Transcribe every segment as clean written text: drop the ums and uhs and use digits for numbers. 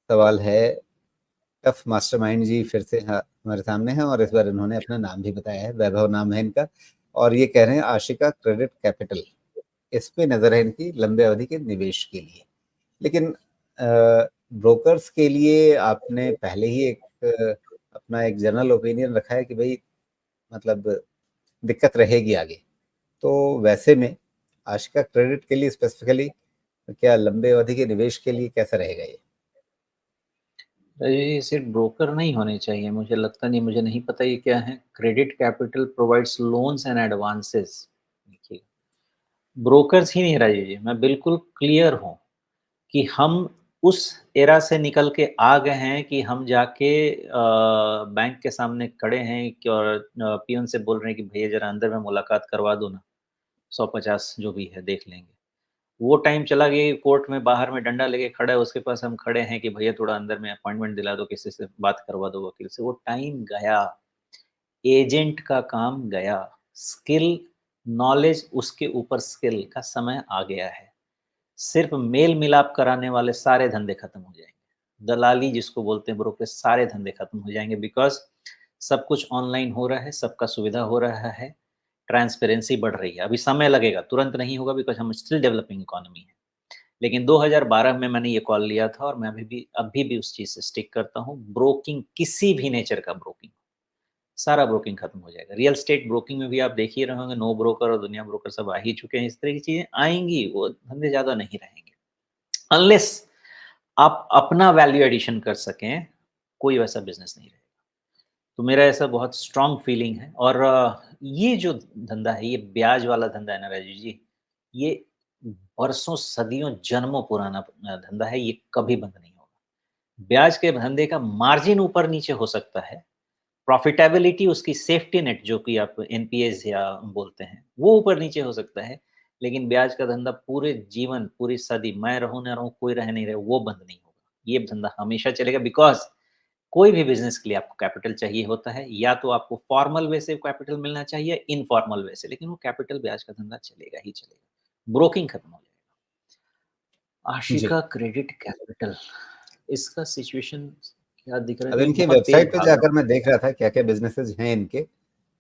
सवाल है। Tough mastermind जी फिर से हमारे सामने हैं और इस बार इन्होंने अपना नाम भी बताया है, वैभव नाम है इनका। और ये कह रहे हैं आशिका क्रेडिट कैपिटल, इस पे नजर है इनकी लंबे अवधि के निवेश के लिए। लेकिन ब्रोकर्स के लिए आपने पहले ही अपना एक जनरल ओपिनियन रखा है कि भाई मतलब दिक्कत रहेगी आगे। तो वैसे में आशिका क्रेडिट के लिए स्पेसिफिकली क्या लंबे अवधि के निवेश के लिए कैसा रहेगा ये? ये सिर्फ ब्रोकर नहीं होने चाहिए, मुझे लगता नहीं, मुझे नहीं पता ये क्या है। Credit capital provides loans and advances. देखिए, ब्रोकर्स ही नहीं राजीव जी, मैं बिल्कुल क्लियर हूँ कि हम उस एरा से निकल के आ गए हैं कि हम जाके बैंक के सामने खड़े हैं कि और पियून से बोल रहे हैं कि भैया ज़रा अंदर में मुलाकात करवा दो ना, 150 जो भी है देख लेंगे। वो टाइम चला गया कि कोर्ट में बाहर में डंडा लेके खड़ा है, उसके पास हम खड़े हैं कि भैया थोड़ा अंदर में अपॉइंटमेंट दिला दो, किसी से बात करवा दो वकील से। वो टाइम गया, एजेंट का काम गया, स्किल, नॉलेज उसके ऊपर स्किल का समय आ गया है। सिर्फ मेल मिलाप कराने वाले सारे धंधे खत्म हो जाएंगे, दलाली जिसको बोलते हैं ब्रोकर, सारे धंधे खत्म हो जाएंगे। बिकॉज सब कुछ ऑनलाइन हो रहा है, सबका सुविधा हो रहा है, ट्रांसपेरेंसी बढ़ रही है। अभी समय लगेगा, तुरंत नहीं होगा, बिकॉज हम स्टिल डेवलपिंग इकोनॉमी है। लेकिन 2012 में मैंने ये कॉल लिया था और मैं अभी भी उस चीज़ से स्टिक करता हूँ। ब्रोकिंग, किसी भी नेचर का ब्रोकिंग, सारा ब्रोकिंग खत्म हो जाएगा। रियल एस्टेट ब्रोकिंग में भी आप देख ही रहे होंगे, नो ब्रोकर और दुनिया ब्रोकर सब आ ही चुके हैं। इस तरह की चीज़ें आएँगी, वो धंधे ज़्यादा नहीं रहेंगे। अनलेस आप अपना वैल्यू एडिशन कर सकें, कोई वैसा बिज़नेस नहीं रहेगा। तो मेरा ऐसा बहुत स्ट्रॉन्ग फीलिंग है। और ये जो धंधा है, ये ब्याज वाला धंधा है ना राजीव जी, ये बरसों, सदियों, जन्मों पुराना धंधा है, ये कभी बंद नहीं होगा। ब्याज के धंधे का मार्जिन ऊपर-नीचे हो सकता है, प्रॉफिटेबिलिटी, उसकी सेफ्टी नेट जो कि आप एनपीएस या बोलते हैं, वो ऊपर-नीचे हो सकता है, लेकिन ब्याज का धंधा पूरे जीवन, पूरी सदी, मैं रहूँ, ना रहूँ, कोई रहे, नहीं रहे, वो बंद नहीं होगा। ये धंधा हमेशा चलेगा। बिकॉज़ कोई भी बिज़नेस के लिए आपको कैपिटल चाहिए होता है, या तो आपको फॉर्मल वे से कैपिटल मिलना चाहिए, इनफॉर्मल वे से, लेकिन वो कैपिटल ब्याज का धंधा चलेगा ही चलेगा। ब्रोकिंग खत्म हो जाएगा। जी। आशिका क्रेडिट कैपिटल, इसका सिचुएशन क्या दिख रहा है अब कि इनकी बहुत तेज़ वेबसाइट पे भाग रहा जाकर मैं देख रहा था क्या क्या बिजनेसेस हैं इनके।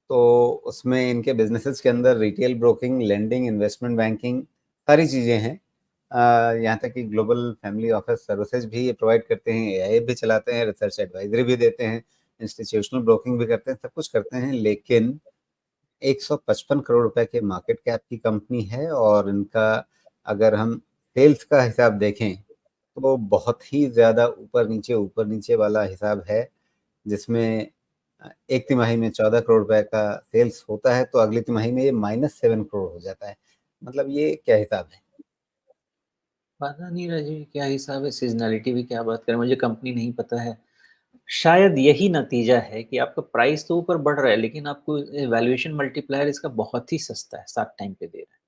तो उसमें इनके बिजनेसेस के अंदर retail broking, lending, investment banking, सारी चीज़ें हैं। यहाँ तक कि ग्लोबल फैमिली ऑफिस सर्विसेज भी ये प्रोवाइड करते हैं, एआई भी चलाते हैं, रिसर्च एडवाइजरी भी देते हैं, इंस्टीट्यूशनल ब्रोकिंग भी करते हैं, सब कुछ करते हैं। लेकिन 155 करोड़ रुपए के मार्केट कैप की कंपनी है और इनका अगर हम सेल्स का हिसाब देखें तो बहुत ही ज़्यादा ऊपर नीचे वाला हिसाब है, जिसमें एक तिमाही में 14 करोड़ रुपए का सेल्स होता है, तो अगली तिमाही में ये -7 करोड़ हो जाता है। मतलब ये क्या हिसाब है? पता नहीं राजीव क्या हिसाब है, सीज़नैलिटी भी क्या बात करें, मुझे कंपनी नहीं पता है। शायद यही नतीजा है कि आपका प्राइस तो ऊपर बढ़ रहा है, लेकिन आपको वैल्यूएशन मल्टीप्लायर इसका बहुत ही सस्ता है, साथ टाइम पे दे रहा है।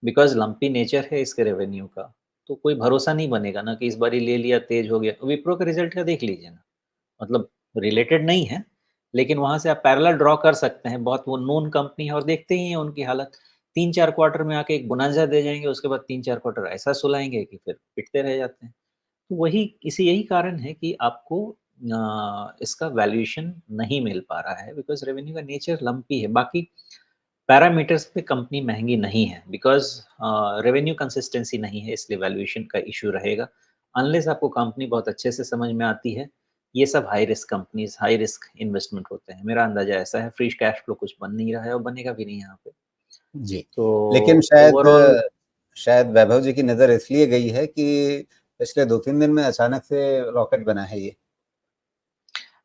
बिकॉज़ लंपी नेचर है इसके रेवेन्यू का, तो कोई भरोसा नहीं बनेगा ना कि इस बारी ले लिया, तेज़ हो गया। विप्रो के रिज़ल्ट का देख लीजिए ना, मतलब रिलेटेड नहीं है, लेकिन वहाँ से आप पैरेलल ड्रॉ कर सकते हैं। बहुत वो नोन कंपनी है और देखते ही हैं उनकी हालत। 3-4 क्वार्टर में आके एक बोनांज़ा दे जाएँगे, उसके बाद 3-4 क्वार्टर ऐसा सुलाएँगे कि फिर पिटते रह जाते हैं। तो वही इसी यही कारण है कि आपको इसका वैल्यूएशन नहीं मिल पा रहा है, बिकॉज़ रेवेन्यू का नेचर लंपी है। बाकी पैरामीटर्स पे कंपनी महँगी नहीं है, बिकॉज़ रेवेन्यू कंसिस्टेंसी नहीं है, इसलिए वैल्यूएशन का इश्यू रहेगा। अनलेस आपको कंपनी बहुत अच्छे से समझ में आती है, ये सब high risk companies, high risk investment होते हैं। मेरा अंदाज़ा ऐसा है, फ्री कैश फ्लो कुछ बन नहीं रहा है और बनेगा भी नहीं यहाँ पे। जी। तो लेकिन शायद ओवरऑल शायद वैभव जी की नज़र इसलिए गई है कि पिछले 2-3 दिन में अचानक से रॉकेट बना है ये।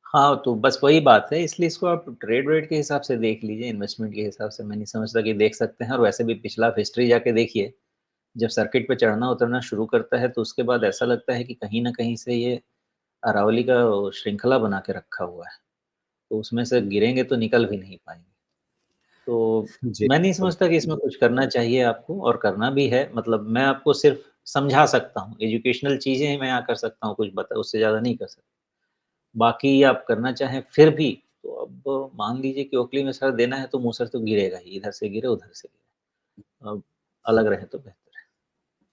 हाँ, तो बस वही बात है, इसलिए इसको आप ट्रेड वेड के हिसाब से देख लीजिए, इन्वेस्टमेंट के हिसाब से मैं नहीं समझता कि देख सकते हैं। और वैसे भी पिछला हिस्ट्री जाके देखिए, जब सर्किट पे चढ़ना-उतरना शुरू करता है, तो उसके बाद ऐसा लगता है कि कहीं न कहीं से ये अरावली का वो श्रृंखला बना के रखा हुआ है, तो उसमें से गिरेंगे तो निकल भी नहीं पाएँगे। तो जी, मैं नहीं बिल्कुल। समझता कि इसमें कुछ करना चाहिए आपको, और करना भी है। मतलब मैं आपको सिर्फ़ समझा सकता हूँ, एजुकेशनल चीज़ें मैं यहाँ कर सकता हूँ, कुछ बता उससे ज़्यादा नहीं कर सकता। बाकी आप करना चाहें फिर भी, तो अब मान लीजिए कि ओखली में सर देना है तो मूसर तो गिरेगा ही, इधर से गिरे, उधर से गिरे। अब अलग रहे तो बेहतर।